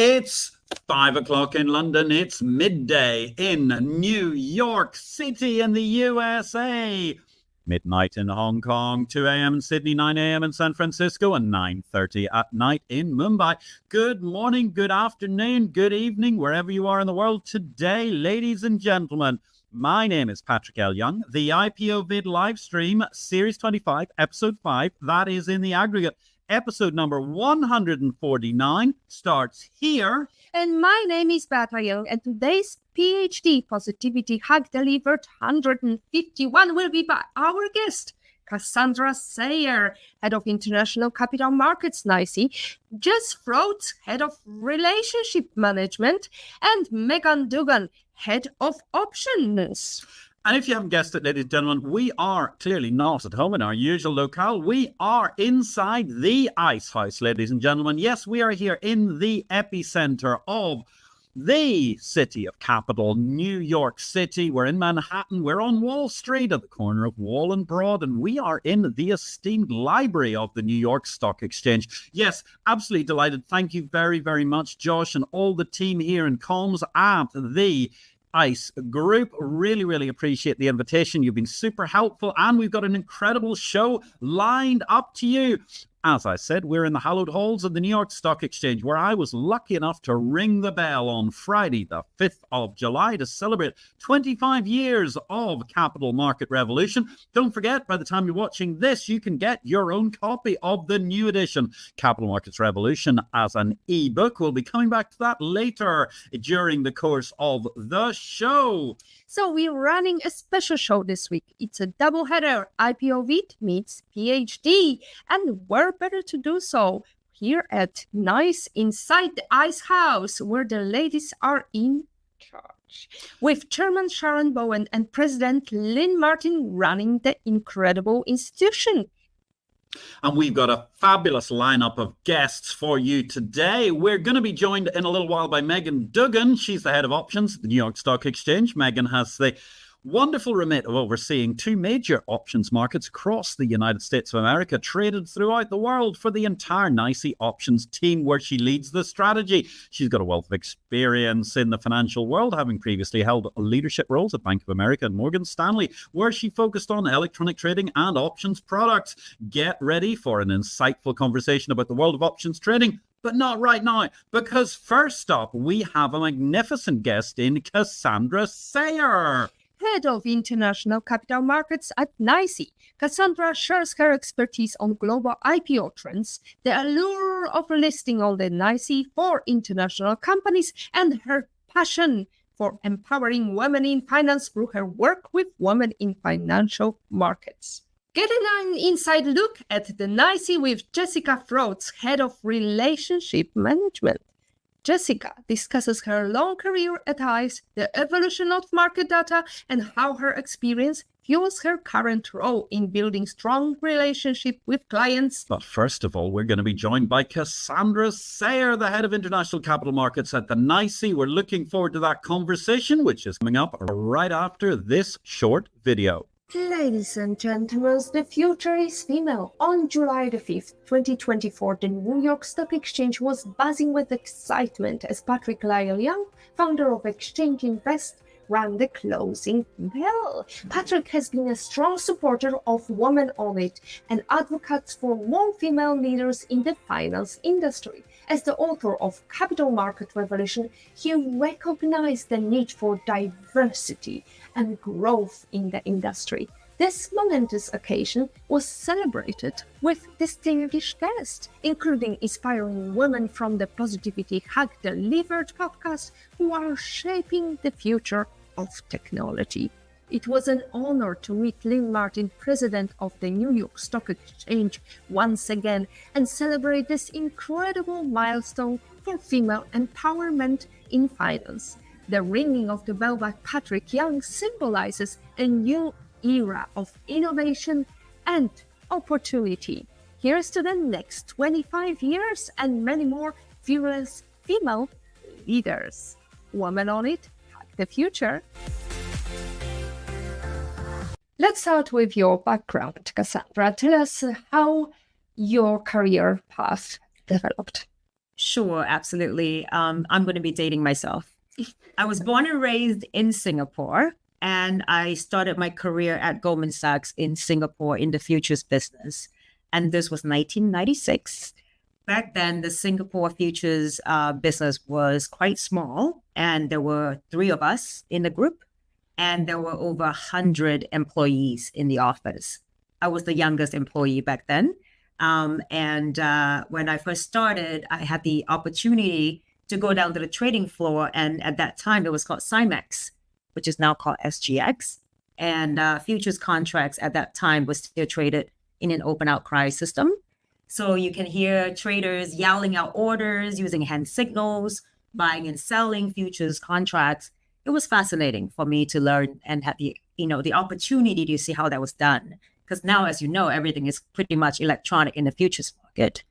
It's 5 o'clock in London. It's midday in New York City in the USA. Midnight in Hong Kong, 2 a.m. in Sydney, 9 a.m. in San Francisco, and 9:30 at night in Mumbai. Good morning, good afternoon, good evening, wherever you are in the world today, ladies and gentlemen. My name is Patrick L. Young. The IPO Vid live stream, Series 25, Episode 5, that is in the aggregate. Episode number 149 starts here. And my name is Beata Young, and today's PhD Positivity Hack Delivered 151 will be by our guest, Cassandra Seier, Head of International Capital Markets, NYSE, Jess Froats, Head of Relationship Management, and Meaghan Dugan, Head of Options. And if you haven't guessed it, ladies and gentlemen, we are clearly not at home in our usual locale. We are inside the Ice House, ladies and gentlemen. Yes, we are here in the epicenter of the city of capital, New York City. We're in Manhattan. We're on Wall Street at the corner of Wall and Broad, and we are in the esteemed library of the New York Stock Exchange. Yes, absolutely delighted. Thank you very, very much, Josh, and all the team here in comms at the ICE Group. Really appreciate the invitation. You've been super helpful, and we've got an incredible show lined up to you. As I said, we're in the hallowed halls of the New York Stock Exchange, where I was lucky enough to ring the bell on Friday, the 5th of July, to celebrate 25 years of capital market revolution. Don't forget, by the time you're watching this, you can get your own copy of the new edition, Capital Markets Revolution, as an ebook. We'll be coming back to that later during the course of the show. So we're running a special show this week. It's a doubleheader. IPO Vid meets PhD. And where better to do so here at NYSE inside the Ice House, where the ladies are in charge, with Chairman Sharon Bowen and President Lynn Martin running the incredible institution. And we've got a fabulous lineup of guests for you today. We're going to be joined in a little while by Meaghan Dugan. She's the head of options at the New York Stock Exchange. Meaghan has the wonderful remit of overseeing two major options markets across the United States of America, traded throughout the world for the entire NYSE options team, where she leads the strategy. She's got a wealth of experience in the financial world, having previously held leadership roles at Bank of America and Morgan Stanley, where she focused on electronic trading and options products. Get ready for an insightful conversation about the world of options trading. But not right now, because first up, we have a magnificent guest in Cassandra Seier, Head of International Capital Markets at NYSE. Cassandra shares her expertise on global IPO trends, the allure of listing on the NYSE for international companies, and her passion for empowering women in finance through her work with women in financial markets. Getting an inside look at the NYSE with Jessica Froats, Head of Relationship Management. Jessica discusses her long career at ICE, the evolution of market data, and how her experience fuels her current role in building strong relationships with clients. But first of all, we're going to be joined by Cassandra Seier, the Head of International Capital Markets at the NYSE. We're looking forward to that conversation, which is coming up right after this short video. Ladies and gentlemen, the future is female. On July the 5th, 2024, the New York Stock Exchange was buzzing with excitement as Patrick L. Young, founder of Exchange Invest, rang the closing bell. Patrick has been a strong supporter of women on it and advocates for more female leaders in the finance industry. As the author of Capital Market Revolution, he recognized the need for diversity and growth in the industry. This momentous occasion was celebrated with distinguished guests, including inspiring women from the Positivity Hack Delivered podcast who are shaping the future of technology. It was an honor to meet Lynn Martin, president of the New York Stock Exchange, once again and celebrate this incredible milestone for female empowerment in finance. The ringing of the bell by Patrick Young symbolizes a new era of innovation and opportunity. Here's to the next 25 years and many more fearless female leaders. Women on it, hack the future. Let's start with your background, Cassandra. Tell us how your career path developed. Sure, absolutely. I'm going to be dating myself. I was born and raised in Singapore, and I started my career at Goldman Sachs in Singapore in the futures business. And this was 1996. Back then, the Singapore futures business was quite small, and there were 3 of us in the group, and there were over 100 employees in the office. I was the youngest employee back then. When I first started, I had the opportunity to go down to the trading floor. And at that time, it was called CIMEX, which is now called SGX. And futures contracts at that time was still traded in an open outcry system. So you can hear traders yelling out orders, using hand signals, buying and selling futures contracts. It was fascinating for me to learn and have the opportunity to see how that was done. Because now, as you know, everything is pretty much electronic in the futures market.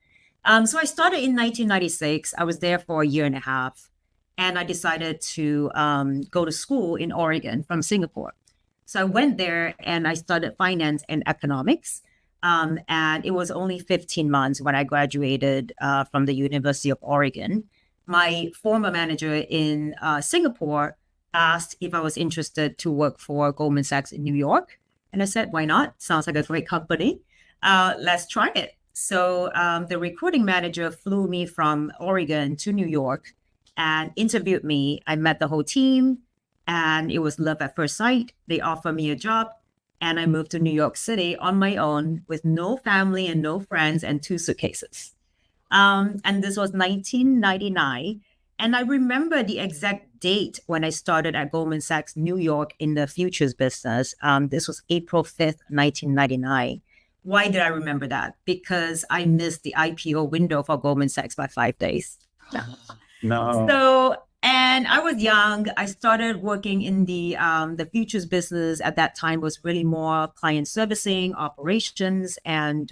So I started in 1996. I was there for a year and a half, and I decided to go to school in Oregon from Singapore. So I went there and I studied finance and economics. And it was only 15 months when I graduated from the University of Oregon. My former manager in Singapore asked if I was interested to work for Goldman Sachs in New York. And I said, why not? Sounds like a great company. Let's try it. So the recruiting manager flew me from Oregon to New York and interviewed me. I met the whole team, and it was love at first sight. They offered me a job, and I moved to New York City on my own with no family and no friends and 2 suitcases. And this was 1999. And I remember the exact date when I started at Goldman Sachs New York in the futures business. This was April 5th, 1999. Why did I remember that? Because I missed the IPO window for Goldman Sachs by 5 days. No. So, and I was young. I started working in the futures business. At that time was really more client servicing, operations, and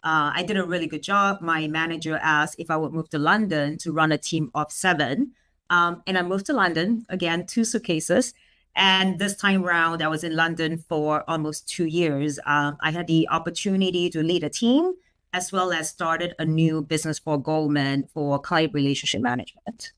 I did a really good job. My manager asked if I would move to London to run a team of 7. And I moved to London, again, 2 suitcases. And this time around, I was in London for almost 2 years. I had the opportunity to lead a team, as well as started a new business for Goldman for client relationship management.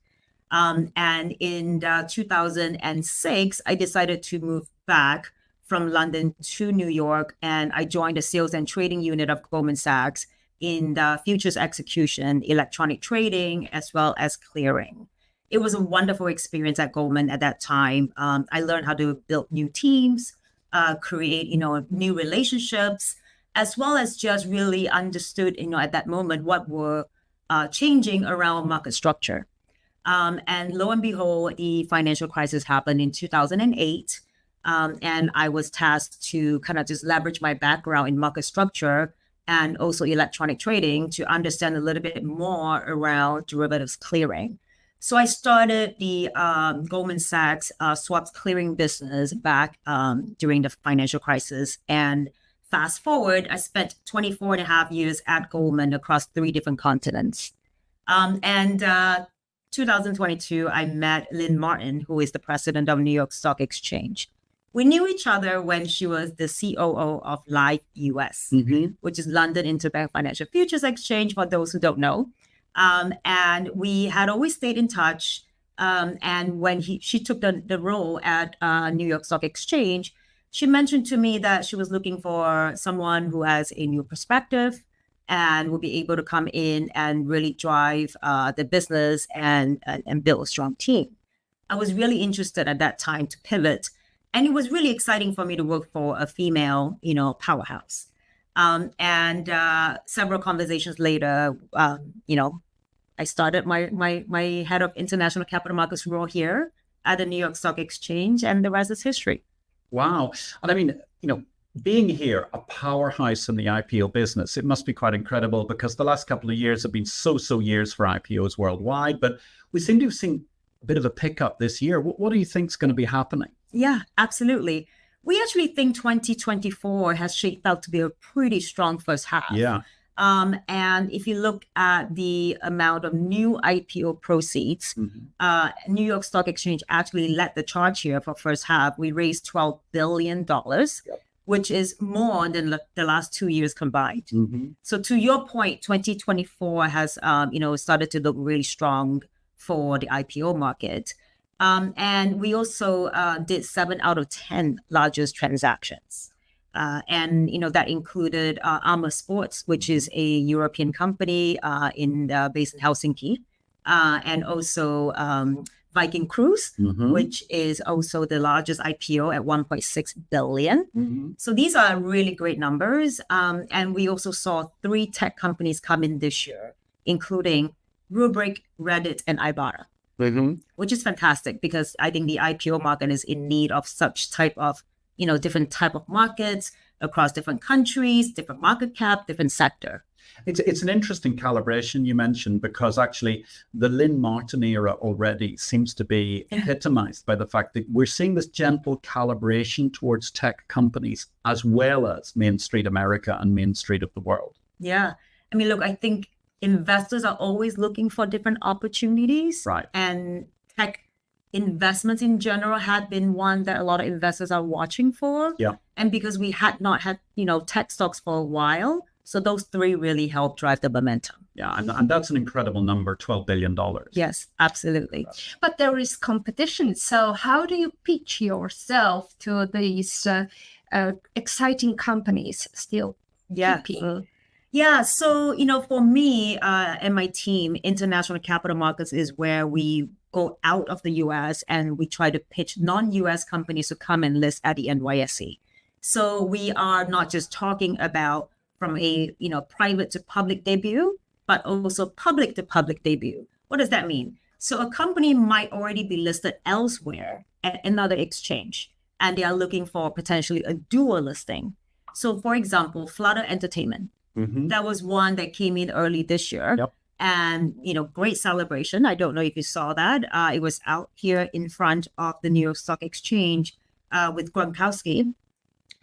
And in 2006, I decided to move back from London to New York, and I joined the sales and trading unit of Goldman Sachs in the futures execution, electronic trading, as well as clearing. It was a wonderful experience at Goldman at that time. I learned how to build new teams, create, new relationships, as well as just really understood, at that moment, what were changing around market structure. And lo and behold, the financial crisis happened in 2008. And I was tasked to kind of just leverage my background in market structure and also electronic trading to understand a little bit more around derivatives clearing. So I started the Goldman Sachs swaps clearing business back during the financial crisis. And fast forward, I spent 24 and a half years at Goldman across 3 different continents. And 2022, I met Lynn Martin, who is the president of New York Stock Exchange. We knew each other when she was the COO of Live US, which is London Interbank Financial Futures Exchange, for those who don't know. And we had always stayed in touch. And when she took the role at New York Stock Exchange, she mentioned to me that she was looking for someone who has a new perspective and will be able to come in and really drive the business and build a strong team. I was really interested at that time to pivot. And it was really exciting for me to work for a female, powerhouse. And several conversations later, I started my head of international capital markets role here at the New York Stock Exchange, and the rest is history. Wow. And I mean, being here, a powerhouse in the IPO business, it must be quite incredible, because the last couple of years have been so years for IPOs worldwide, but we seem to have seen a bit of a pickup this year. What do you think is going to be happening? Yeah, absolutely. We actually think 2024 has shaped out to be a pretty strong first half. Yeah. And if you look at the amount of new IPO proceeds, New York Stock Exchange actually led the charge here for first half. We raised $12 billion. which is more than the last 2 years combined. So to your point, 2024 has, started to look really strong for the IPO market. And we also did 7 out of 10 largest transactions. And that included Armour Sports, which is a European company based in Helsinki, and also Viking Cruise, which is also the largest IPO at 1.6 billion. So these are really great numbers. And we also saw 3 tech companies come in this year, including Rubrik, Reddit, and Ibarra, which is fantastic because I think the IPO market is in need of such type of, different type of markets across different countries, different market cap, different sector. It's an interesting calibration you mentioned, because actually the Lynn Martin era already seems to be epitomized by the fact that we're seeing this gentle calibration towards tech companies as well as Main Street America and Main Street of the world. Yeah. I mean, look, I think investors are always looking for different opportunities. Right. And tech investments in general had been one that a lot of investors are watching for. Yeah. And because we had not had, tech stocks for a while, so those 3 really helped drive the momentum. Yeah, and that's an incredible number, $12 billion. Yes, absolutely. But there is competition. So how do you pitch yourself to these exciting companies still keeping? Yeah, so, for me and my team, international capital markets is where we go out of the US and we try to pitch non-US companies to come and list at the NYSE. So we are not just talking about from a, private to public debut, but also public to public debut. What does that mean? So a company might already be listed elsewhere at another exchange, and they are looking for potentially a dual listing. So for example, Flutter Entertainment, that was one that came in early this year. Yep. And, great celebration. I don't know if you saw that. It was out here in front of the New York Stock Exchange with Gronkowski,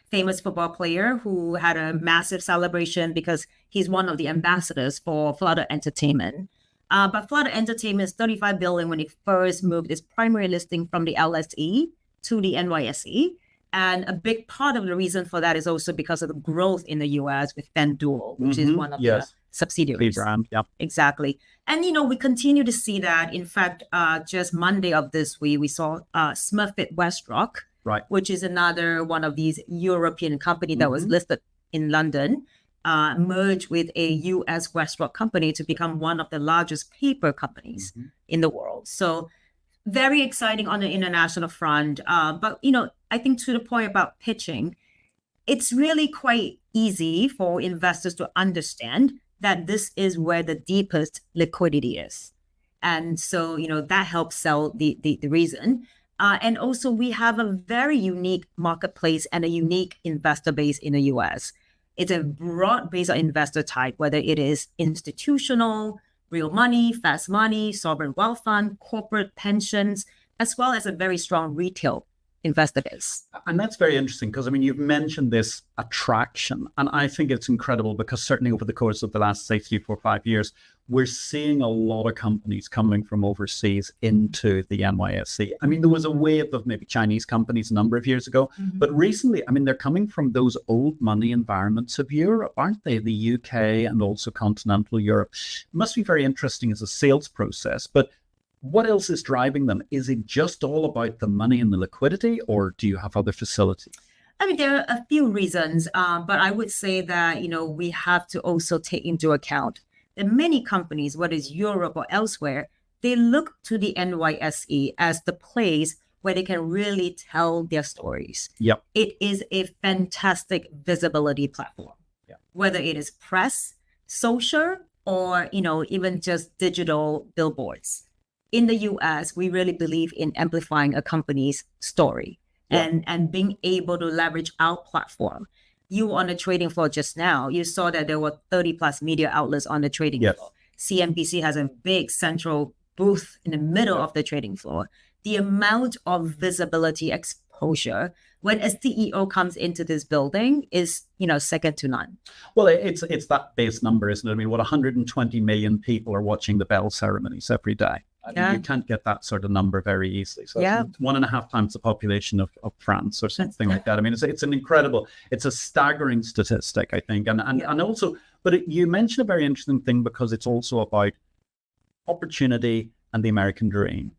famous football player who had a massive celebration because he's one of the ambassadors for Flutter Entertainment. But Flutter Entertainment is $35 billion when it first moved its primary listing from the LSE to the NYSE. And a big part of the reason for that is also because of the growth in the US with FanDuel, which is one of the subsidiaries. Yeah. Exactly. And, we continue to see that. In fact, just Monday of this week, we saw Smurfit Westrock, right, which is another one of these European company that was listed in London, merge with a US Westrock company to become one of the largest paper companies in the world. So very exciting on the international front. But, I think to the point about pitching, it's really quite easy for investors to understand that this is where the deepest liquidity is. And so, that helps sell the reason. And also we have a very unique marketplace and a unique investor base in the US. It's a broad base of investor type, whether it is institutional, real money, fast money, sovereign wealth fund, corporate pensions, as well as a very strong retail investor base. And that's very interesting because, you've mentioned this attraction, and I think it's incredible because certainly over the course of the last, say, 3, 4, 5 years, we're seeing a lot of companies coming from overseas into the NYSE. There was a wave of maybe Chinese companies a number of years ago, but recently, they're coming from those old money environments of Europe, aren't they? The UK and also continental Europe. It must be very interesting as a sales process, but what else is driving them? Is it just all about the money and the liquidity, or do you have other facilities? There are a few reasons, but I would say that, we have to also take into account that many companies, whether it's Europe or elsewhere, they look to the NYSE as the place where they can really tell their stories. Yep. It is a fantastic visibility platform, whether it is press, social, or, even just digital billboards. In the US, we really believe in amplifying a company's story and being able to leverage our platform. You were on the trading floor just now. You saw that there were 30 plus media outlets on the trading floor. CNBC has a big central booth in the middle of the trading floor. The amount of visibility, composure when a CEO comes into this building is, second to none. Well, it's that base number, isn't it? I mean, 120 million people are watching the bell ceremonies every day. I mean, you can't get that sort of number very easily. So it's 1.5 times the population of France or something like that. I mean, it's an incredible, it's a staggering statistic, I think. And also, but you mentioned a very interesting thing because it's also about opportunity and the American dream.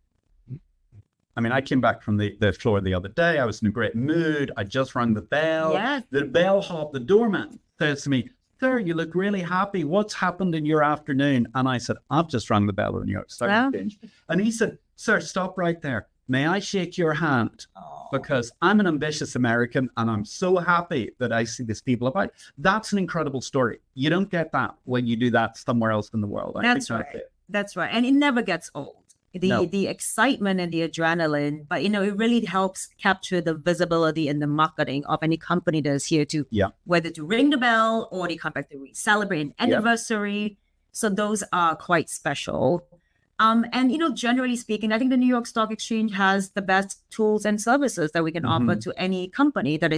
I mean, I came back from the floor the other day. I was in a great mood. I just rang the bell. Yes. The bellhop, the doorman, says to me, "Sir, you look really happy. What's happened in your afternoon?" And I said, "I've just rang the bell in New York Stock Exchange." And he said, "Sir, stop right there. May I shake your hand? Because I'm an ambitious American and I'm so happy that I see these people about." That's an incredible story. You don't get that when you do that somewhere else in the world. That's right. That's right. And it never gets old. The excitement and the adrenaline, but it really helps capture the visibility and the marketing of any company that is here to whether to ring the bell or they come back to celebrate an anniversary. So those are quite special. And generally speaking, I think the New York Stock Exchange has the best tools and services that we can offer to any company that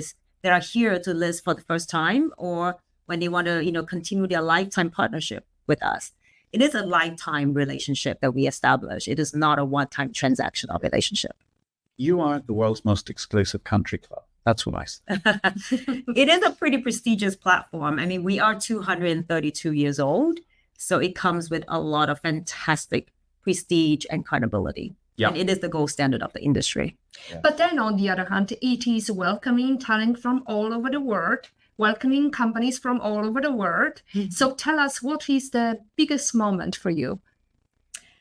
are here to list for the first time or when they want to continue their lifetime partnership with us. It is a lifetime relationship that we establish. It is not a one-time transactional relationship. You are the world's most exclusive country club. That's what I said. It is a pretty prestigious platform. I mean, we are 232 years old, so it comes with a lot of fantastic prestige and credibility. Yeah. And it is the gold standard of the industry. Yeah. But then on the other hand, it is welcoming talent from all over the world, welcoming companies from all over the world. Mm-hmm. So tell us, what is the biggest moment for you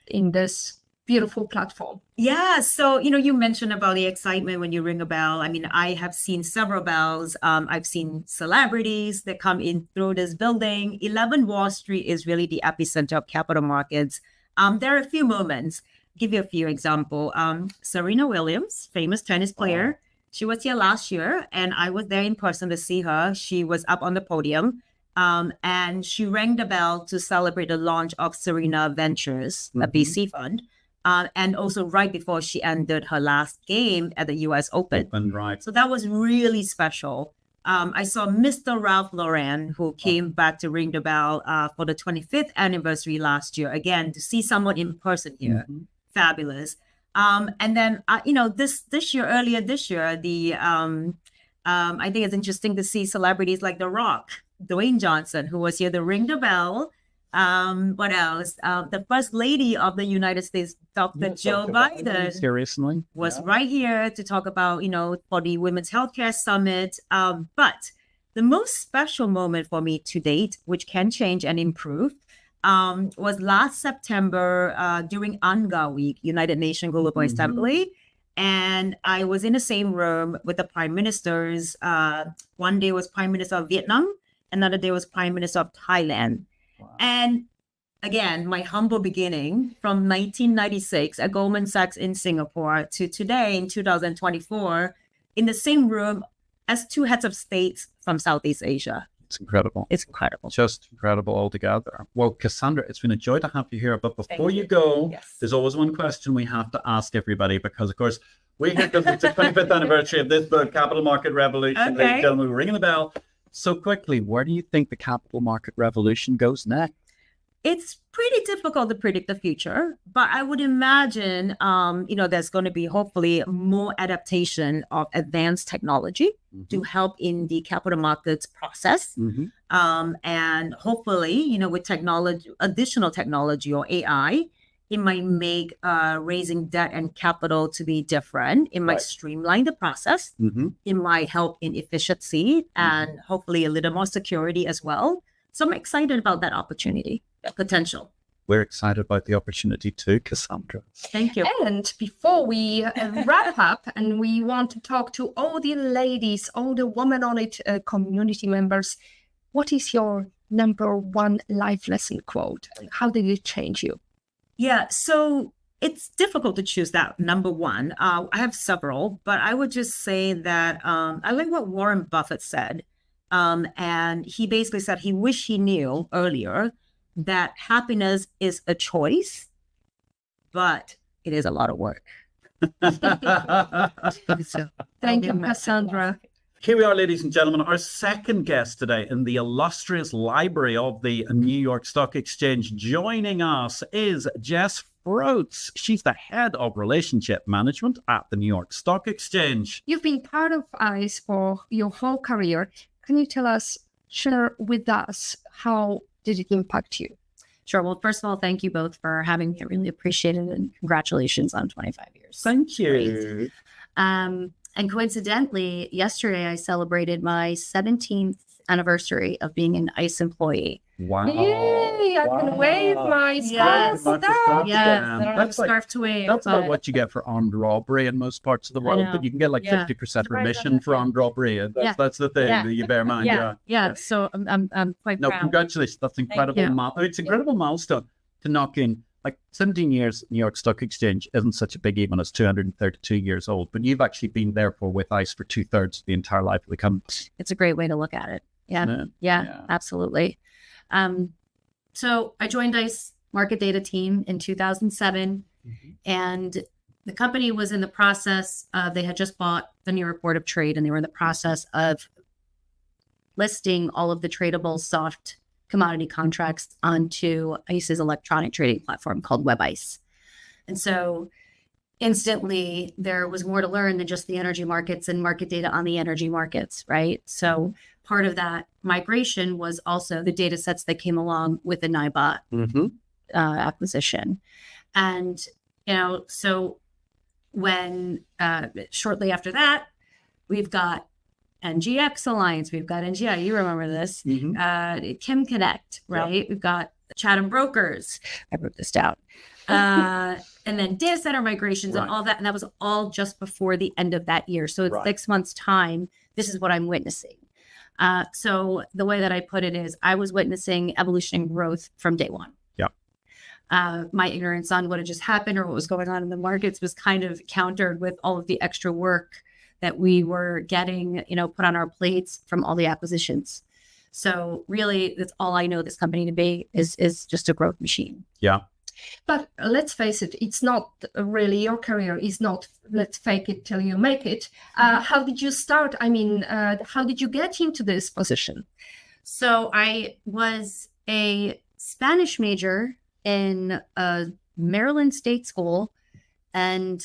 in this beautiful platform? Yeah. So, you mentioned about the excitement when you ring a bell. I mean, I have seen several bells. I've seen celebrities that come in through this building. 11 Wall Street is really the epicenter of capital markets. There are a few moments. I'll give you a few examples. Serena Williams, famous tennis player. She was here last year and I was there in person to see her. She was up on the podium and she rang the bell to celebrate the launch of Serena Ventures, a VC fund. And also right before she ended her last game at the US Open. Right. So that was really special. I saw Mr. Ralph Lauren, who came back to ring the bell for the 25th anniversary last year. Again, to see someone in person here, fabulous. And then, earlier this year, I think it's interesting to see celebrities like The Rock, Dwayne Johnson, who was here to ring the bell. What else? The First Lady of the United States, Dr. Jill Biden, was right here to talk about, for the Women's Healthcare Summit. But the most special moment for me to date, which can change and improve, was last September during UNGA Week, United Nations Global Assembly. And I was in the same room with the prime ministers. One day was Prime Minister of Vietnam. Another day was Prime Minister of Thailand. Wow. And again, my humble beginning from 1996 at Goldman Sachs in Singapore to today in 2024 in the same room as two heads of states from Southeast Asia. It's incredible. It's incredible. Just incredible altogether. Well, Cassandra, it's been a joy to have you here. But before you go, there's always one question we have to ask everybody because, of course, we're here because it's the 25th anniversary of this book, Capital Market Revolution. Ladies and gentlemen, we're ringing the bell. So quickly, where do you think the capital market revolution goes next? It's pretty difficult to predict the future, but I would imagine, there's going to be hopefully more adaptation of advanced technology to help in the capital markets process. And hopefully, with technology, additional technology or AI, it might make raising debt and capital to be different. It might streamline the process. It might help in efficiency and hopefully a little more security as well. So I'm excited about that opportunity, that potential. We're excited about the opportunity too, Cassandra. Thank you. And before we wrap up, and we want to talk to all the ladies, all the Women on It community members, what is your number one life lesson quote? How did it change you? Yeah, so it's difficult to choose that number one. I have several, but I would just say that I like what Warren Buffett said. And he basically said he wished he knew earlier that happiness is a choice, but it is a lot of work. So, Thank you, Cassandra. Here we are, ladies and gentlemen, our second guest today in the illustrious library of the New York Stock Exchange. Joining us is Jess Froats. She's the head of relationship management at the New York Stock Exchange. You've been part of ICE for your whole career. Can you share with us, how did it impact you? Sure. Well, first of all, thank you both for having me. I really appreciate it, and congratulations on 25 years. Thank you. And coincidentally, yesterday I celebrated my 17th anniversary of being an ICE employee. Wow. Yay! I can wave my Yes. scarf. Yes, I don't have a That's like- scarf to wave. That's about but- what you get for armed robbery in most parts of the world, know. but you can get like Yeah. 50% Right, remission right, for yeah. armed robbery. And Yeah. that's the thing Yeah. that you bear in mind. Yeah. Yeah. So I'm quite No, proud. congratulations. That's incredible. you. It's an incredible milestone to knock in. Like 17 years, New York Stock Exchange isn't such a big, even as 232 years old, but you've actually been there with ICE for 2/3 of the entire life of the company. It's a great way to look at it. Yeah. Yeah. Absolutely. So I joined ICE market data team in 2007, and the company was in the process of, they had just bought the New York Board of Trade, and they were in the process of listing all of the tradable soft commodity contracts onto ICE's electronic trading platform called WebICE. And so instantly there was more to learn than just the energy markets and market data on the energy markets, right? So part of that migration was also the data sets that came along with the NYBOT acquisition. And, so when shortly after that, we've got NGX Alliance, we've got NGI, you remember this, Kim Connect, right? We've got Chatham Brokers. I wrote this down. And then data center migrations and all that. And that was all just before the end of that year. So it's 6 months' time. This is what I'm witnessing. So the way that I put it is I was witnessing evolution and growth from day one. My ignorance on what had just happened or what was going on in the markets was kind of countered with all of the extra work that we were getting, put on our plates from all the acquisitions. So really, that's all I know this company to be is just a growth machine. Yeah. But let's face it, it's not really, your career is not, let's fake it till you make it. How did you start? I mean, how did you get into this position? So I was a Spanish major in a Maryland state school. And,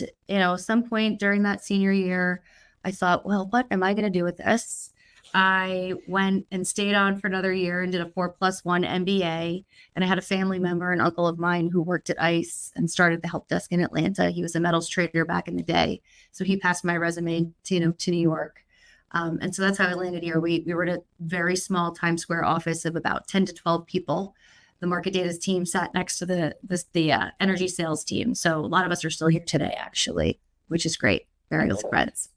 some point during that senior year, I thought, well, what am I going to do with this? I went and stayed on for another year and did a 4+1 MBA. And I had a family member, an uncle of mine, who worked at ICE and started the help desk in Atlanta. He was a metals trader back in the day. So he passed my resume to New York. And so that's how I landed here. We were in a very small Times Square office of about 10 to 12 people. The market data team sat next to the energy sales team. So a lot of us are still here today, actually, which is great. Very old friends.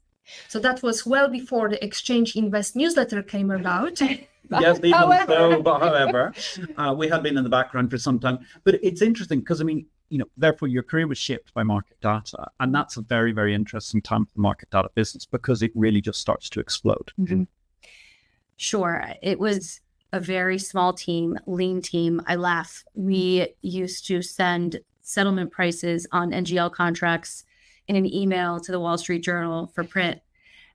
So that was well before the Exchange Invest newsletter came about. Yes, even so, but however, we had been in the background for some time. But it's interesting because, therefore your career was shaped by market data. And that's a very, very interesting time for the market data business because it really just starts to explode. Mm-hmm. Sure. It was a very small team, lean team. I laugh. We used to send settlement prices on NGL contracts in an email to the Wall Street Journal for print.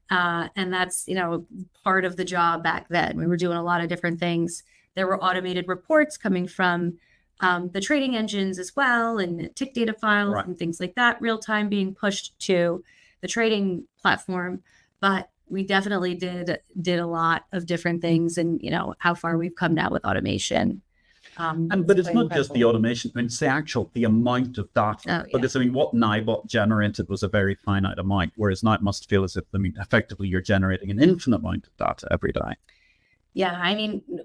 And that's, part of the job back then. We were doing a lot of different things. There were automated reports coming from the trading engines as well, and tick data files and things like that, real time being pushed to the trading platform. But we definitely did a lot of different things, and how far we've come now with automation. But it's not just the automation, it's the amount of data. Because what NYBOT generated was a very finite amount, whereas now it must feel as if, effectively you're generating an infinite amount of data every day. Yeah,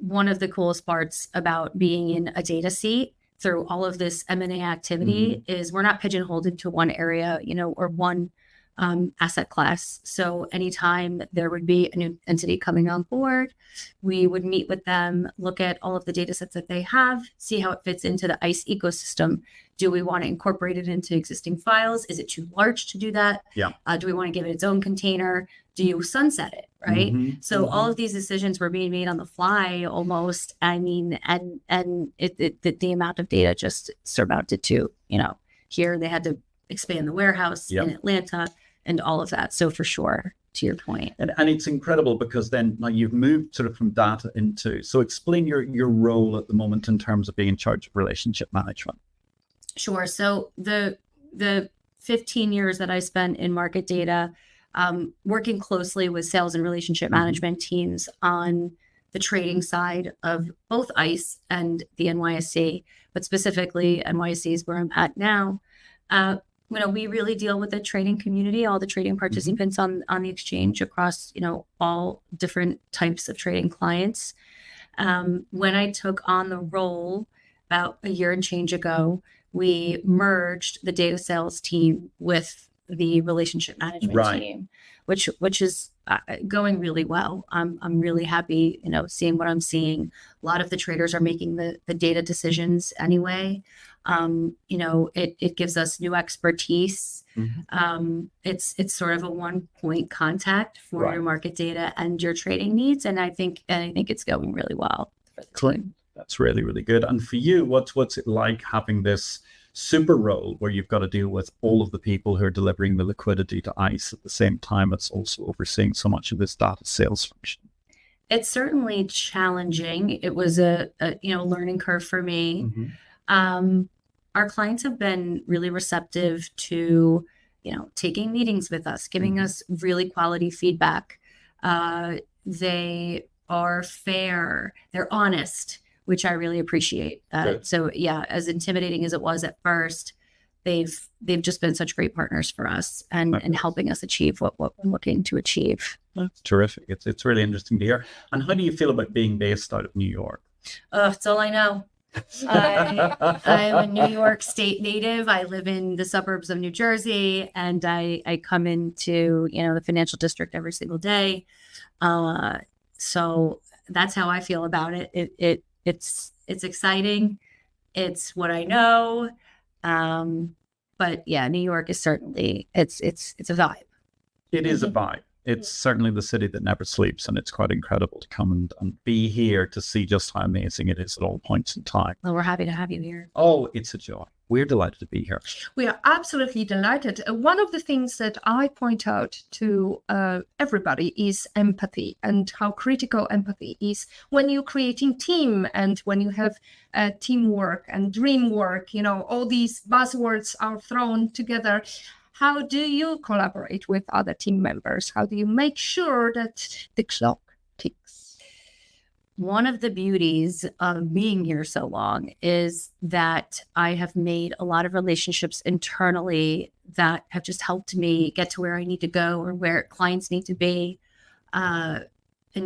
one of the coolest parts about being in a data seat through all of this M&A activity is we're not pigeonholed into one area, or one asset class. So anytime there would be a new entity coming on board, we would meet with them, look at all of the data sets that they have, see how it fits into the ICE ecosystem. Do we want to incorporate it into existing files? Is it too large to do that? Yeah. Do we want to give it its own container? Do you sunset it? Right. So all of these decisions were being made on the fly almost. And the amount of data just surmounted to, here they had to expand the warehouse Yep. in Atlanta and all of that. So for sure, to your point. And it's incredible because then like you've moved sort of from data into, so explain your role at the moment in terms of being in charge of relationship management. Sure. So the 15 years that I spent in market data, working closely with sales and relationship management teams on the trading side of both ICE and the NYSE, but specifically NYSE is where I'm at now. We really deal with the trading community, all the trading participants on the exchange across, all different types of trading clients. When I took on the role about a year and change ago, we merged the data sales team with the relationship management team, which is going really well. I'm really happy, seeing what I'm seeing. A lot of the traders are making the data decisions anyway. It gives us new expertise. It's sort of a one point contact for your market data and your trading needs. And I think it's going really well for the team. That's really, really good. And for you, what's it like having this super role where you've got to deal with all of the people who are delivering the liquidity to ICE at the same time as also overseeing so much of this data sales function? It's certainly challenging. It was a learning curve for me. Our clients have been really receptive to, taking meetings with us, giving us really quality feedback. They are fair, they're honest, which I really appreciate. So yeah, as intimidating as it was at first, they've just been such great partners for us and helping us achieve what we're looking to achieve. That's terrific. It's really interesting to hear. And how do you feel about being based out of New York? It's all I know. I'm a New York State native. I live in the suburbs of New Jersey, and I come into the financial district every single day. So that's how I feel about it. It's exciting. It's what I know. But yeah, New York is certainly it's a vibe. It is a vibe. It's certainly the city that never sleeps, and it's quite incredible to come and be here to see just how amazing it is at all points in time. Well, we're happy to have you here. Oh, it's a joy. We're delighted to be here. We are absolutely delighted. One of the things that I point out to everybody is empathy, and how critical empathy is when you're creating team and when you have teamwork and dream work. All these buzzwords are thrown together. How do you collaborate with other team members? How do you make sure that the clock ticks? One of the beauties of being here so long is that I have made a lot of relationships internally that have just helped me get to where I need to go or where clients need to be. And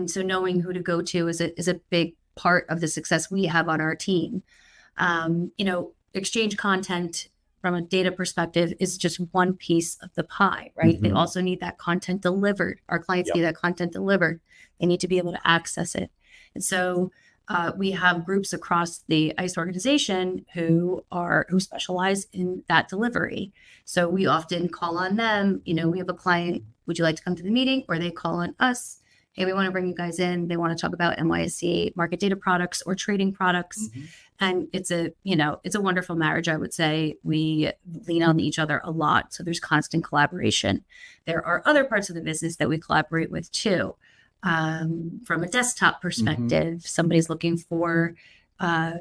so knowing who to go to is a big part of the success we have on our team. Exchange content from a data perspective is just one piece of the pie, right? They also need that content delivered. Our clients need that content delivered. They need to be able to access it. And so we have groups across the ICE organization who specialize in that delivery. So we often call on them. We have a client, would you like to come to the meeting? Or they call on us. Hey, we want to bring you guys in. They want to talk about NYSE market data products or trading products. And it's a wonderful marriage, I would say. We lean on each other a lot. So there's constant collaboration. There are other parts of the business that we collaborate with too. From a desktop perspective, somebody's looking for, a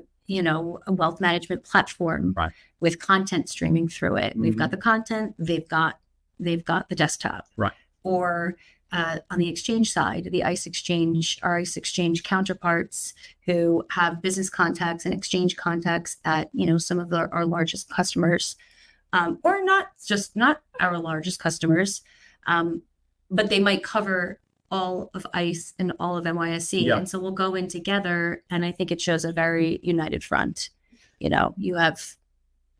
wealth management platform with content streaming through it. We've got the content, they've got the desktop. Or on the exchange side, the ICE exchange, our ICE exchange counterparts who have business contacts and exchange contacts at, some of our largest customers, or not our largest customers, but they might cover all of ICE and all of NYSE. And so we'll go in together, and I think it shows a very united front.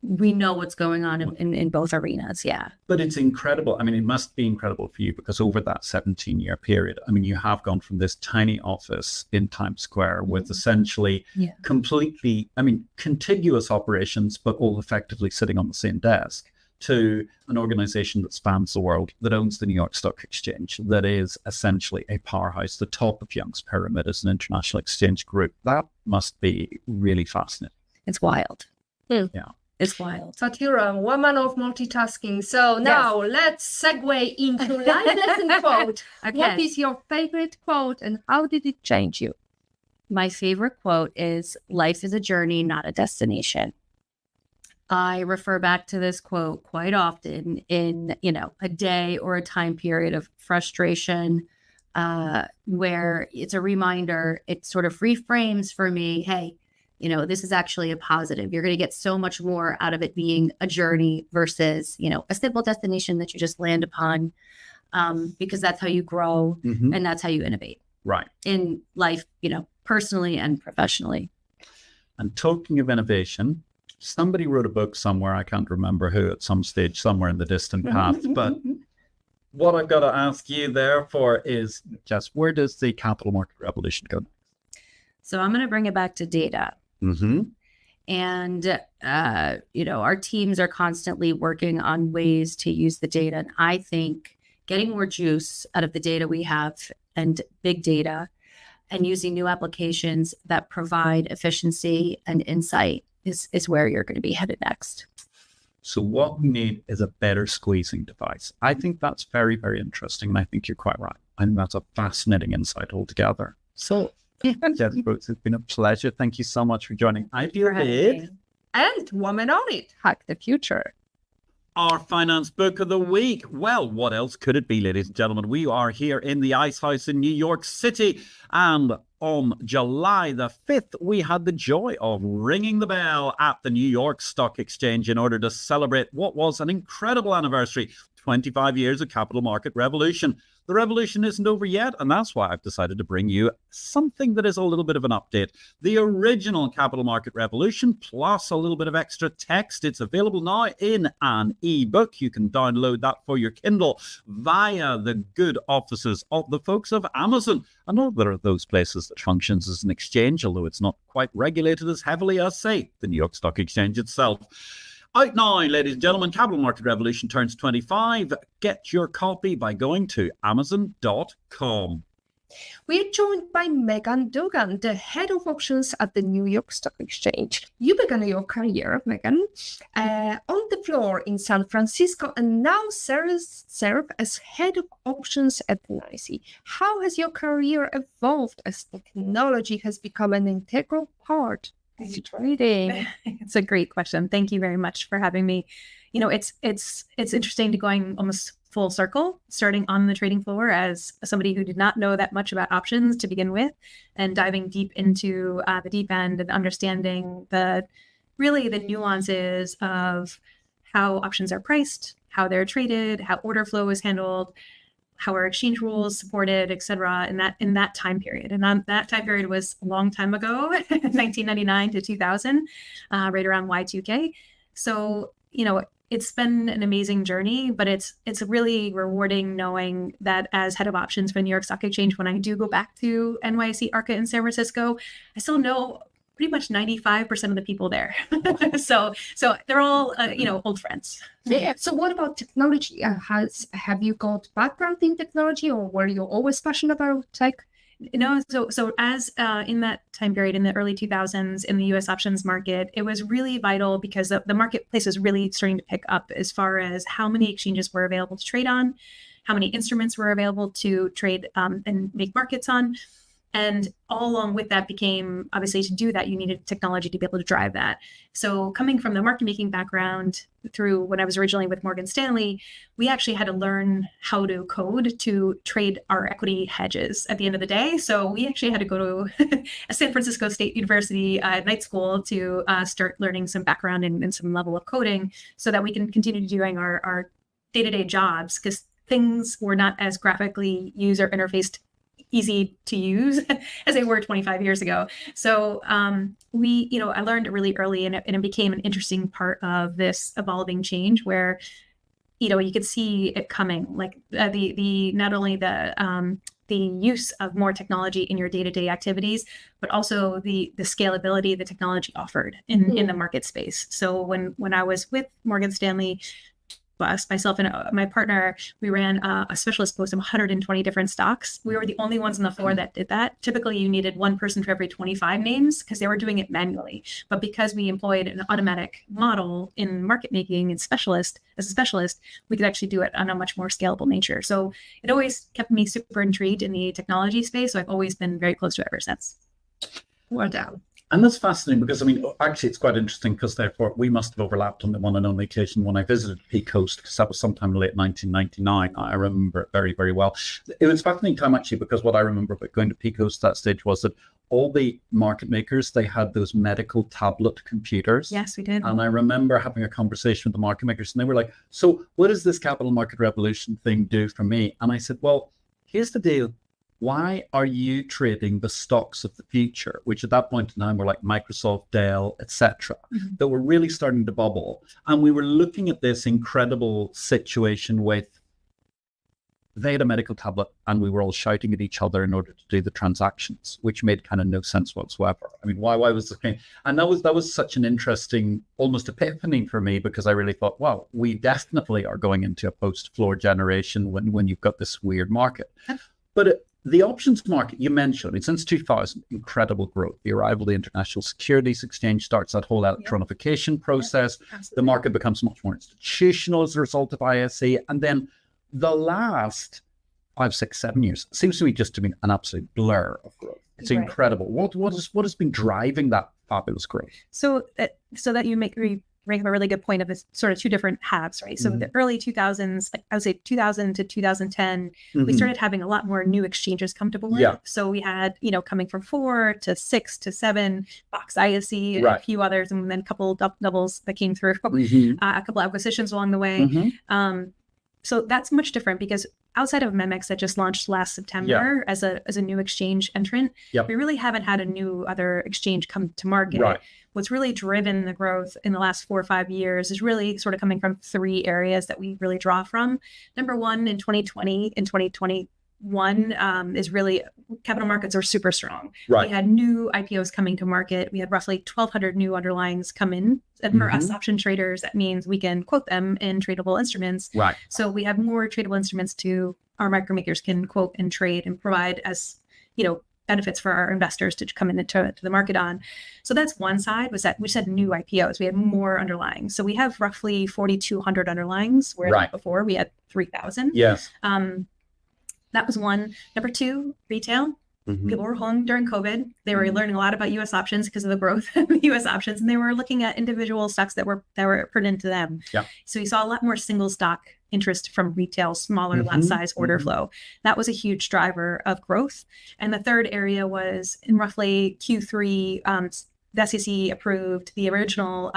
We know what's going on in both arenas. Yeah. But it's incredible. I mean, it must be incredible for you because over that 17-year period, I mean, you have gone from this tiny office in Times Square with essentially completely, contiguous operations, but all effectively sitting on the same desk, to an organization that spans the world, that owns the New York Stock Exchange, that is essentially a powerhouse, the top of Young's Pyramid as an international exchange group. That must be really fascinating. It's wild. Yeah. It's wild. Satira, woman of multitasking. So now let's segue into life lesson quote. Okay. What is your favorite quote and how did it change you? My favorite quote is, "Life is a journey, not a destination." I refer back to this quote quite often in, a day or a time period of frustration, where it's a reminder. It sort of reframes for me, hey, this is actually a positive. You're going to get so much more out of it being a journey versus, a simple destination that you just land upon, because that's how you grow and that's how you innovate. Right. In life, personally and professionally. And talking of innovation, somebody wrote a book somewhere, I can't remember who, at some stage, somewhere in the distant past, but what I've got to ask you therefore is, Jess, where does the capital market revolution go? So I'm going to bring it back to data. And, our teams are constantly working on ways to use the data. And I think getting more juice out of the data we have and big data and using new applications that provide efficiency and insight is where you're going to be headed next. So what we need is a better squeezing device. I think that's very, very interesting. And I think you're quite right. I think that's a fascinating insight altogether. So, Jess Froats, it's been a pleasure. Thank you so much for joining. I feel it. And woman on it. Hack the future. Our finance book of the week. Well, what else could it be, ladies and gentlemen? We are here in the Ice House in New York City. And on July the 5th, we had the joy of ringing the bell at the New York Stock Exchange in order to celebrate what was an incredible anniversary, 25 years of capital market revolution. The revolution isn't over yet, and that's why I've decided to bring you something that is a little bit of an update. The original capital market revolution, plus a little bit of extra text. It's available now in an ebook. You can download that for your Kindle via the good offices of the folks of Amazon. I know there are those places that functions as an exchange, although it's not quite regulated as heavily as, say, the New York Stock Exchange itself. Out now, ladies and gentlemen, Capital Market Revolution turns 25. Get your copy by going to Amazon.com. We're joined by Meaghan Dugan, the head of options at the New York Stock Exchange. You began your career, Meaghan, on the floor in San Francisco and now serve as head of options at NYSE. How has your career evolved as technology has become an integral part of trading? It's a great question. Thank you very much for having me. It's interesting to going almost full circle, starting on the trading floor as somebody who did not know that much about options to begin with, and diving deep into the deep end and understanding the nuances of how options are priced, how they're traded, how order flow is handled, how our exchange rules supported, et cetera, in that time period. And that time period was a long time ago, 1999 to 2000, right around Y2K. So, it's been an amazing journey, but it's really rewarding knowing that as head of options for the New York Stock Exchange, when I do go back to NYSE ARCA in San Francisco, I still know pretty much 95% of the people there. so they're all, old friends. Yeah. So what about technology? Have you got background in technology, or were you always passionate about tech? No, so as in that time period in the early 2000s in the U.S. options market, it was really vital because the marketplace was really starting to pick up as far as how many exchanges were available to trade on, how many instruments were available to trade and make markets on. And all along with that became, obviously, to do that, you needed technology to be able to drive that. So coming from the market making background through when I was originally with Morgan Stanley, we actually had to learn how to code to trade our equity hedges at the end of the day. So we actually had to go to a San Francisco State University night school to start learning some background and some level of coding so that we can continue doing our day-to-day jobs, because things were not as graphically user interfaced easy to use as they were 25 years ago. So I learned really early, and it became an interesting part of this evolving change where, you could see it coming, like the not only the use of more technology in your day-to-day activities, but also the scalability the technology offered in the market space. So when I was with Morgan Stanley, us, myself and my partner, we ran a specialist post of 120 different stocks. We were the only ones on the floor that did that. Typically, you needed one person for every 25 names because they were doing it manually. But because we employed an automatic model in market making and as a specialist, we could actually do it on a much more scalable nature. So it always kept me super intrigued in the technology space. So I've always been very close to it ever since. Well done. And that's fascinating because, I mean, actually, it's quite interesting because therefore we must have overlapped on the one and only occasion when I visited Peak Coast, because that was sometime in late 1999. I remember it very, very well. It was a fascinating time, actually, because what I remember about going to Peak Coast at that stage was that all the market makers, they had those medical tablet computers. Yes, we did. And I remember having a conversation with the market makers, and they were like, so what does this capital market revolution thing do for me? And I said, well, here's the deal. Why are you trading the stocks of the future, which at that point in time were like Microsoft, Dell, etc., that were really starting to bubble? And we were looking at this incredible situation with, they had a medical tablet and we were all shouting at each other in order to do the transactions, which made kind of no sense whatsoever. I mean, why was this thing? And that was such an interesting, almost epiphany for me, because I really thought, wow, we definitely are going into a post-floor generation when you've got this weird market. But the options market, you mentioned, I mean, since 2000, incredible growth. The arrival of the International Securities Exchange starts that whole electronification process. The market becomes much more institutional as a result of ISE. And then the last 5, 6, 7 years seems to me just to be an absolute blur of growth. It's incredible. What has been driving that fabulous growth? So that you bring up a really good point of this sort of two different halves, right? So the early 2000s, like I would say 2000 to 2010, we started having a lot more new exchanges come to board. Yeah. So we had, coming from 4 to 6 to 7, Box ISE, a few others, and then a couple doubles that came through, a couple acquisitions along the way. So that's much different because outside of MEMX that just launched last September as a new exchange entrant, we really haven't had a new other exchange come to market. Right. What's really driven the growth in the last 4 or 5 years is really sort of coming from 3 areas that we really draw from. Number one, in 2020 and 2021 is really capital markets are super strong. Right. We had new IPOs coming to market. We had roughly 1,200 new underlyings come in. And for us option traders, that means we can quote them in tradable instruments. Right. So we have more tradable instruments to our micro makers can quote and trade and provide as, benefits for our investors to come into the market on. So that's one side, was that we just had new IPOs. We had more underlying. So we have roughly 4,200 underlyings, where before we had 3,000. Yes. That was one. Number two, retail. People were home during COVID. They were learning a lot about U.S. options because of the growth of U.S. options, and they were looking at individual stocks that were pertinent to them. Yeah. So we saw a lot more single stock interest from retail, smaller lot size order flow. That was a huge driver of growth. And the third area was in roughly Q3, the SEC approved the original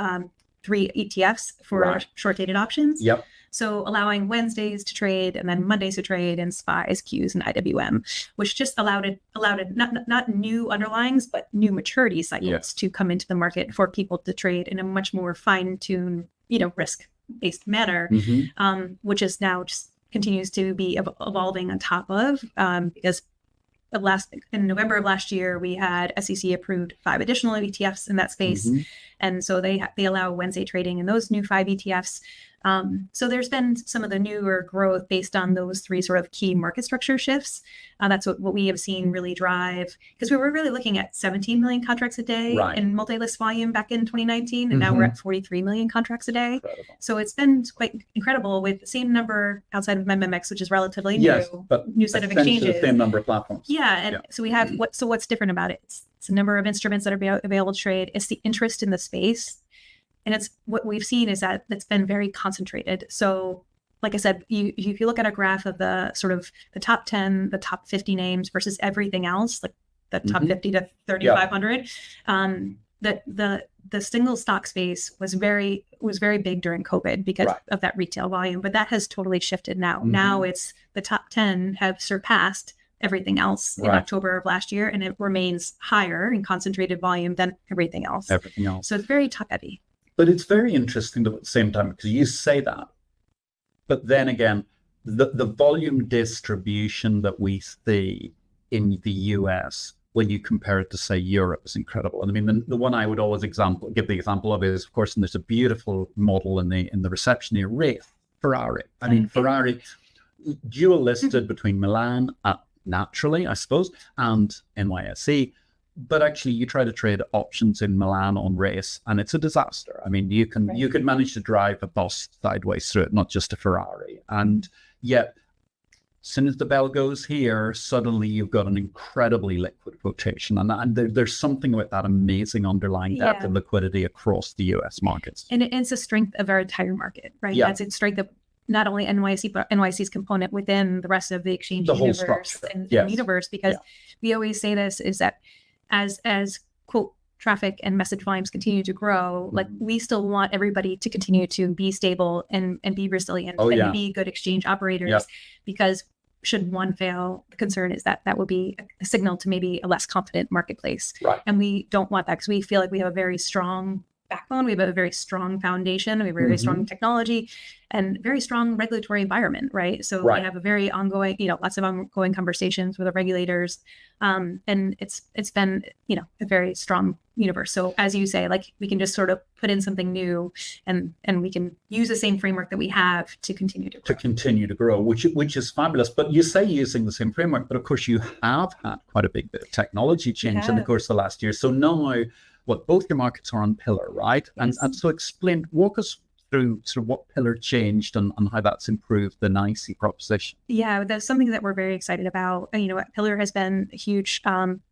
3 ETFs for short-dated options. Yep. So allowing Wednesdays to trade and then Mondays to trade and SPYs, Qs, and IWM, which just allowed not new underlyings, but new maturity cycles to come into the market for people to trade in a much more fine-tuned, risk-based manner, which is now just continues to be evolving on top of, because in November of last year, we had SEC approved 5 additional ETFs in that space. And so they allow Wednesday trading in those new 5 ETFs. So there's been some of the newer growth based on those 3 sort of key market structure shifts. That's what we have seen really drive, because we were really looking at 17 million contracts a day in multi-list volume back in 2019, and now we're at 43 million contracts a day. Incredible. So it's been quite incredible with the same number outside of MEMX, which is relatively new set of exchanges. The same number of platforms. So we have what's different about it? It's the number of instruments that are available to trade. It's the interest in the space. And it's what we've seen is that it's been very concentrated. So like I said, if you look at a graph of the sort of the top 10, the top 50 names versus everything else, like the top 50 to 3,500, the single stock space was very big during COVID because of that retail volume. But that has totally shifted now. Now it's the top 10 have surpassed everything else in October of last year, and it remains higher in concentrated volume than everything else. So it's very top heavy. But it's very interesting at the same time, because you say that, but then again, the volume distribution that we see in the US when you compare it to, say, Europe is incredible. And I mean, the one I would always give the example of is, of course, and there's a beautiful model in the reception here, Wraith Ferrari. I mean, Okay. Ferrari, dual listed between Milan, naturally, I suppose, and NYSE. But actually, you try to trade options in Milan on race, and it's a disaster. I mean, you could manage to drive a bus sideways through it, not just a Ferrari. And yet, as soon as the bell goes here, suddenly you've got an incredibly liquid quotation. And there's something about that amazing underlying depth Yeah. of liquidity across the US markets. And it's a strength of our entire market, right? Yeah. That's a strength of not only NYSE, but NYSE's component within the rest of the exchange The whole universe structure. and Yes. universe, because we always say this is that as quote traffic and message volumes continue to grow, like we still want everybody to continue to be stable and be resilient and be good exchange operators, because should one fail, the concern is that that would be a signal to maybe a less confident marketplace. Right. And we don't want that, because we feel like we have a very strong backbone. We have a very strong foundation. We have a very strong technology and very strong regulatory environment, right? So we have a very ongoing, lots of ongoing conversations with the regulators. And it's been, a very strong universe. So as you say, like we can just sort of put in something new and we can use the same framework that we have to continue to grow. Which is fabulous. But you say using the same framework, but of course you have had quite a big bit of technology change in the course of the last year. So now both your markets are on Pillar, right? Yes. And so walk us through sort of what Pillar changed and how that's improved the NYSE proposition. Yeah, that's something that we're very excited about. Pillar has been a huge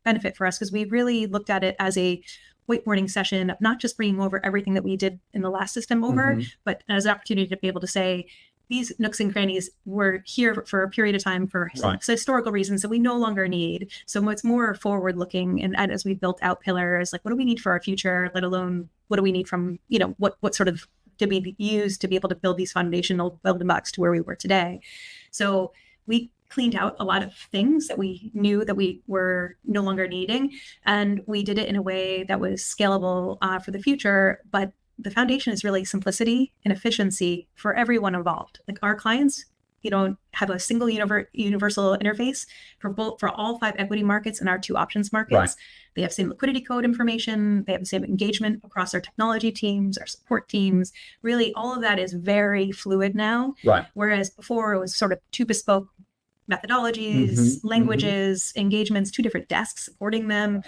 benefit for us, because we really looked at it as a whiteboarding session of not just bringing over everything that we did in the last system over, but as an opportunity to be able to say, these nooks and crannies were here for a period of time for historical reasons that we no longer need. So it's more forward looking. And as we built out pillars, like what do we need for our future, let alone what do we need from, what sort of did we use to be able to build these foundational building blocks to where we were today. So we cleaned out a lot of things that we knew that we were no longer needing. And we did it in a way that was scalable for the future, but the foundation is really simplicity and efficiency for everyone involved. Like our clients, have a single universal interface for all 5 equity markets and our 2 options markets. Right. They have same liquidity code information. They have the same engagement across our technology teams, our support teams. Really, all of that is very fluid now. Right. Whereas before it was sort of 2 bespoke methodologies, languages, engagements, 2 different desks supporting them,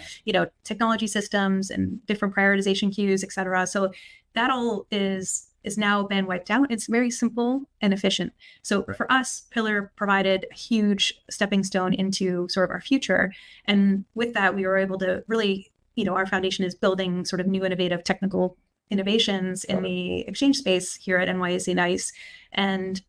technology systems and different prioritization queues, et cetera. So that all is now been wiped out. It's very simple and efficient. So for us, Pillar provided a huge stepping stone into sort of our future. And with that, we were able to really, our foundation is building sort of new innovative technical innovations in the exchange space here at NYSE NYSE. And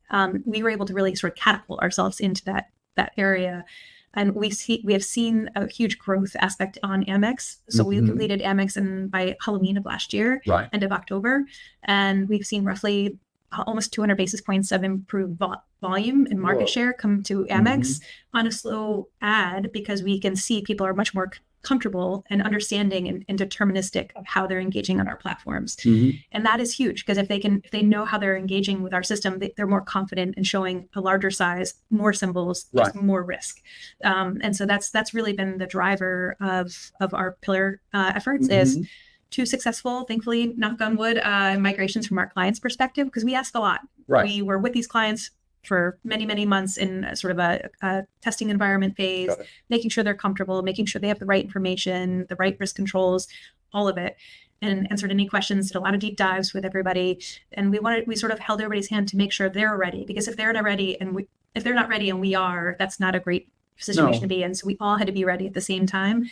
we were able to really sort of catapult ourselves into that area. And we have seen a huge growth aspect on Amex. So we completed Amex by Halloween of last year, end of October. And we've seen roughly almost 200 basis points of improved volume and market share come to Amex on a slow add, because we can see people are much more comfortable and understanding and deterministic of how they're engaging on our platforms. And that is huge, because if they know how they're engaging with our system, they're more confident in showing a larger size, more symbols, just more risk. And so that's really been the driver of our Pillar efforts is two successful, thankfully, knock on wood, migrations from our clients' perspective, because we asked a lot. We were with these clients for many, many months in sort of a testing environment phase, making sure they're comfortable, making sure they have the right information, the right risk controls, all of it, and answered any questions, did a lot of deep dives with everybody. And we sort of held everybody's hand to make sure they're ready, because if they're not ready and we are, that's not a great situation to be in. So we all had to be ready at the same time.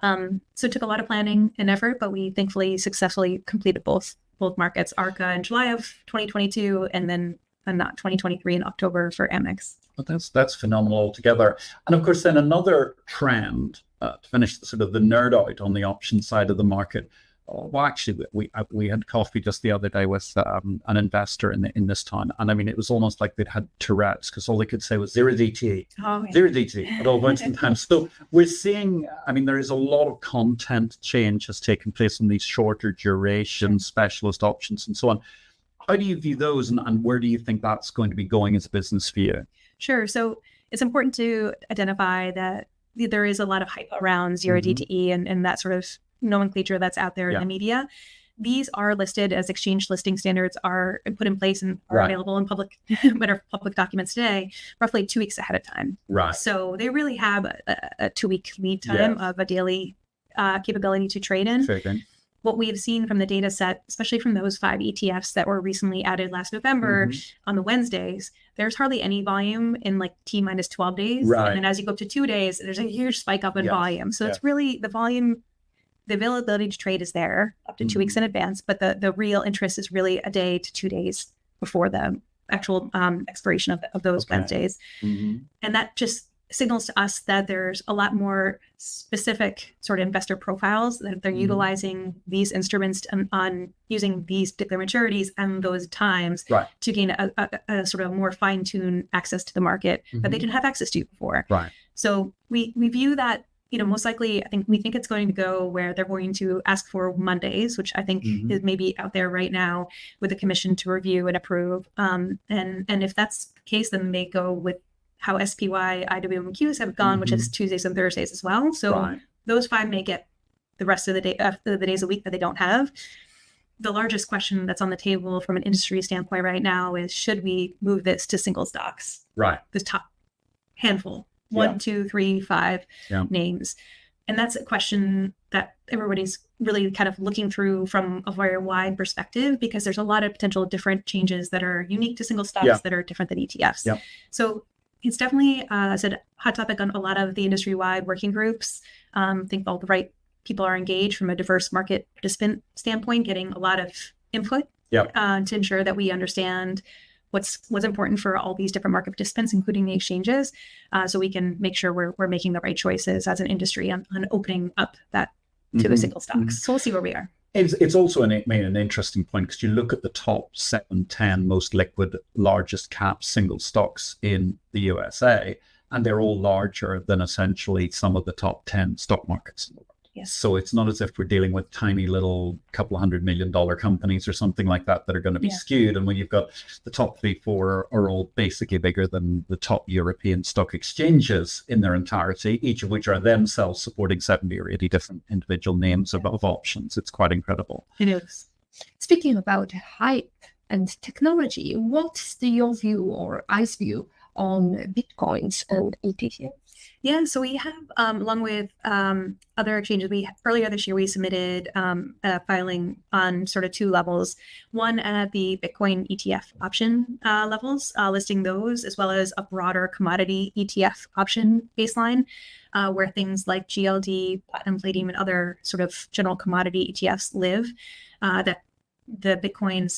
So it took a lot of planning and effort, but we thankfully successfully completed both markets, ARCA in July of 2022, and then not 2023 in October for Amex. Well, that's phenomenal altogether. And of course, then another trend to finish the nerd out on the option side of the market. Well, actually, we had coffee just the other day with an investor in this town, and I mean, it was almost like they'd had Tourette's, because all they could say was zero DTE, zero DTE at all points in time. So we're seeing, I mean, there is a lot of content change has taken place in these shorter duration specialist options and so on. How do you view those, and where do you think that's going to be going as a business for you? Sure. So it's important to identify that there is a lot of hype around zero DTE and that sort of nomenclature that's out there in the media. these are listed as exchange listing standards are put in place and are Right. available in public documents today, roughly 2 weeks ahead of time. Right. So they really have a 2-week lead time Yes. of a daily capability to trade in. Fair thing. What we have seen from the data set, especially from those 5 ETFs that were recently added last November on the Wednesdays, there's hardly any volume in like T minus 12 days. Right. And then as you go up to 2 days, there's a huge spike up in Yes. volume. So Yes. it's really the volume, the availability to trade is there up to 2 weeks in advance, but the real interest is really a day to 2 days before the actual expiration of those Okay. Wednesdays. Mm-hmm. And that just signals to us that there's a lot more specific sort of investor profiles that they're utilizing these instruments on using these particular maturities and those times Right. to gain a sort of more fine-tuned access to the market that they didn't have access to before. Right. So we view that, most likely, we think it's going to go where they're going to ask for Mondays, which I think is maybe out there right now with the commission to review and approve. And if that's the case, then they go with how SPY, IWM, and Qs have gone, which is Tuesdays and Thursdays as well. So Right. those 5 may get the rest of the day, the days a week that they don't have. The largest question that's on the table from an industry standpoint right now is, should we move this to single stocks? Right. The top handful, Yeah. 1, 2, 3, 5 Yeah. names. And that's a question that everybody's really kind of looking through from a very wide perspective, because there's a lot of potential different changes that are unique to single stocks Yeah. that are different than ETFs. Yeah. So it's definitely, as I said, hot topic on a lot of the industry-wide working groups. I think all the right people are engaged from a diverse market participant standpoint, getting a lot of input to ensure that we understand what's important for all these different market participants, including the exchanges, so we can make sure we're making the right choices as an industry on opening up that to the single stocks. So we'll see where we are. It's also an interesting point, because you look at the top 7, 10 most liquid, largest cap single stocks in the USA, and they're all larger than essentially some of the top 10 stock markets in the world. Yes. So it's not as if we're dealing with tiny little couple $100 million companies or something like that are going to be skewed. And when you've got the top 3, 4 are all basically bigger than the top European stock exchanges in their entirety, each of which are themselves supporting 70 or 80 different individual names of options. It's quite incredible. It is. Speaking about hype and technology, what's your view or ICE view on Bitcoins and ETFs? Yeah, so we have, along with other exchanges, earlier this year we submitted a filing on sort of 2 levels. One at the Bitcoin ETF option levels, listing those, as well as a broader commodity ETF option baseline, where things like GLD, platinum, palladium, and other sort of general commodity ETFs live. That the Bitcoin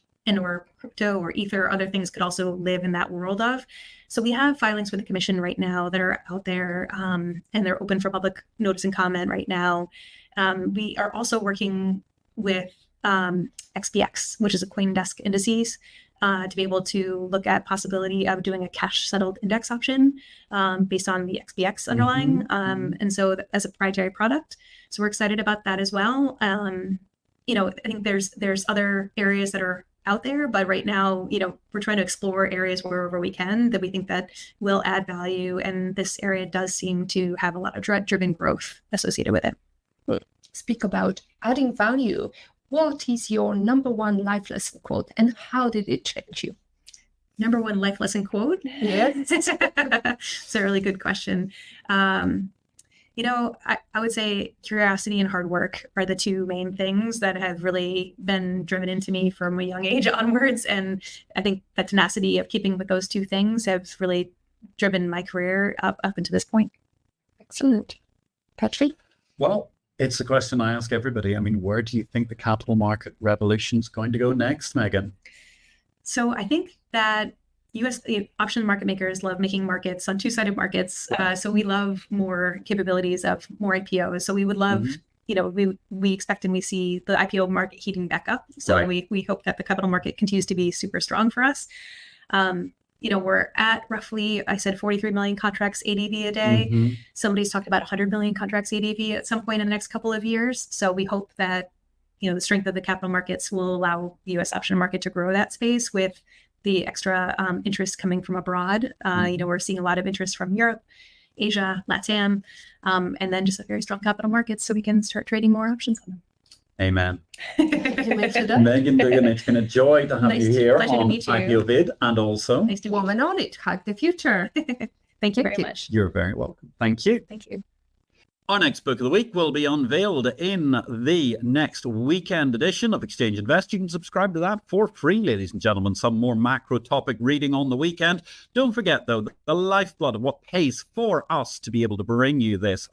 / or crypto or ether or other things could also live in that world of. So we have filings with the commission right now that are out there, and they're open for public notice and comment right now. We are also working with XBX, which is a CoinDesk indices, to be able to look at possibility of doing a cash settled index option based on the XBX underlying. And so as a proprietary product. So we're excited about that as well. I think there's other areas that are out there, but right now, we're trying to explore areas wherever we can that we think that will add value. And this area does seem to have a lot of driven growth associated with it. Speak about adding value. What is your number 1 life lesson quote, and how did it change you? Number 1 life lesson quote? Yes. It's a really good question. I would say curiosity and hard work are the 2 main things that have really been driven into me from a young age onwards. And I think the tenacity of keeping with those 2 things have really driven my career up into this point. Excellent. Patrick? Well, it's a question I ask everybody. I mean, where do you think the capital market revolution is going to go next, Meaghan? So I think that U.S. option market makers love making markets on 2-sided markets. So we love more capabilities of more IPOs. So we would love, we expect and we see the IPO market heating back up. So we hope that the capital market continues to be super strong for us. We're at roughly, I said 43 million contracts ADV a day. Somebody's talked about 100 million contracts ADV at some point in the next couple of years. So we hope that, the strength of the capital markets will allow the U.S. option market to grow that space with the extra interest coming from abroad. We're seeing a lot of interest from Europe, Asia, LATAM, and then just a very strong capital market so we can start trading more options on them. Amen. to meet you. Meaghan Dugan, it's been a joy to have you here pleasure to on meet you. IPO Vid, and also Nice to meet you. Woman on it, hack the future. Thank you very you. much. you're very welcome. Thank you. Thank you. Our next book of the week will be unveiled in the next weekend edition of Exchange Invest. You can subscribe to that for free, ladies and gentlemen. Some more macro topic reading on the weekend. Don't forget, though, the lifeblood of what pays for us to be able to bring you this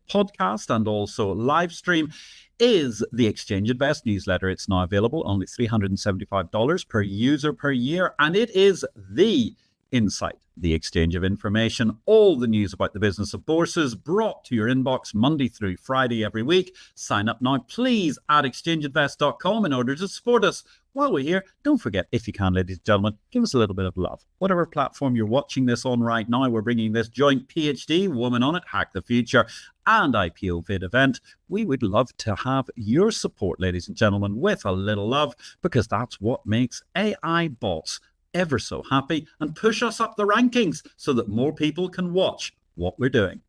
podcast and also live stream is the Exchange Invest newsletter. It's now available, only $375 per user per year, and it is the insight, the exchange of information, all the news about the business of bourses brought to your inbox Monday through Friday every week. Sign up now, please, at exchangeinvest.com in order to support us. While we're here, don't forget, if you can, ladies and gentlemen, give us a little bit of love. Whatever platform you're watching this on right now, we're bringing this joint PhD, Woman on It, Hack the Future, and IPO Vid event. We would love to have your support, ladies and gentlemen, with a little love, because that's what makes AI bots ever so happy and push us up the rankings so that more people can watch what we're doing.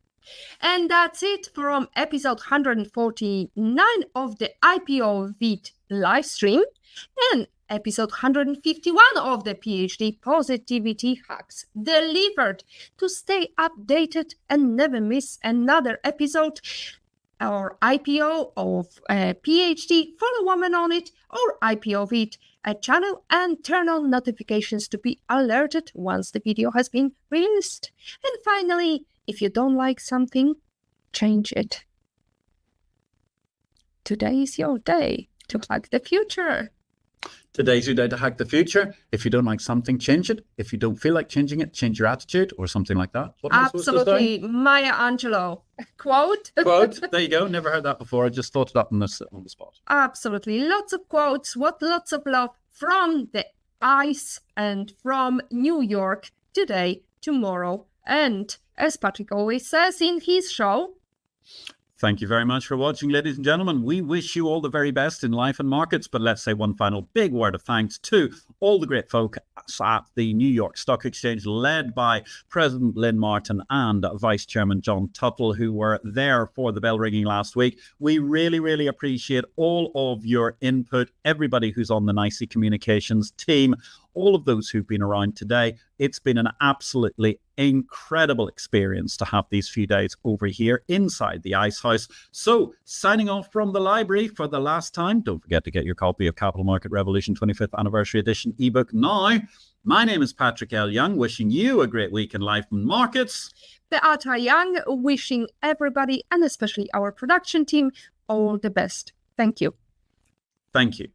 And that's it from episode 149 of the IPO Vid live stream and episode 151 of the PhD Positivity Hacks, delivered. To stay updated and never miss another episode or IPO of PhD, follow Woman on It or IPO Vid channel and turn on notifications to be alerted once the video has been released. And finally, if you don't like something, change it. Today is your day to hack the future. Today's your day to hack the future. If you don't like something, change it. If you don't feel like changing it, change your attitude or something like that. What am I supposed to say? Absolutely, Maya Angelou quote. Quote. There you go. Never heard that before. I just thought it up on the spot. Absolutely, lots of quotes. Lots of love from the ice and from New York today, tomorrow, and as Patrick always says in his show. Thank you very much for watching, ladies and gentlemen. We wish you all the very best in life and markets, but let's say one final big word of thanks to all the great folk at the New York Stock Exchange, led by President Lynn Martin and Vice Chairman John Tuttle, who were there for the bell ringing last week. We really, really appreciate all of your input, everybody who's on the NYSE communications team, all of those who've been around today. It's been an absolutely incredible experience to have these few days over here inside the Ice House. So, signing off from the library for the last time, don't forget to get your copy of Capital Market Revolution 25th Anniversary Edition ebook now. My name is Patrick L. Young, wishing you a great week in life and markets. Beata Young, wishing everybody, and especially our production team, all the best. Thank you. Thank you.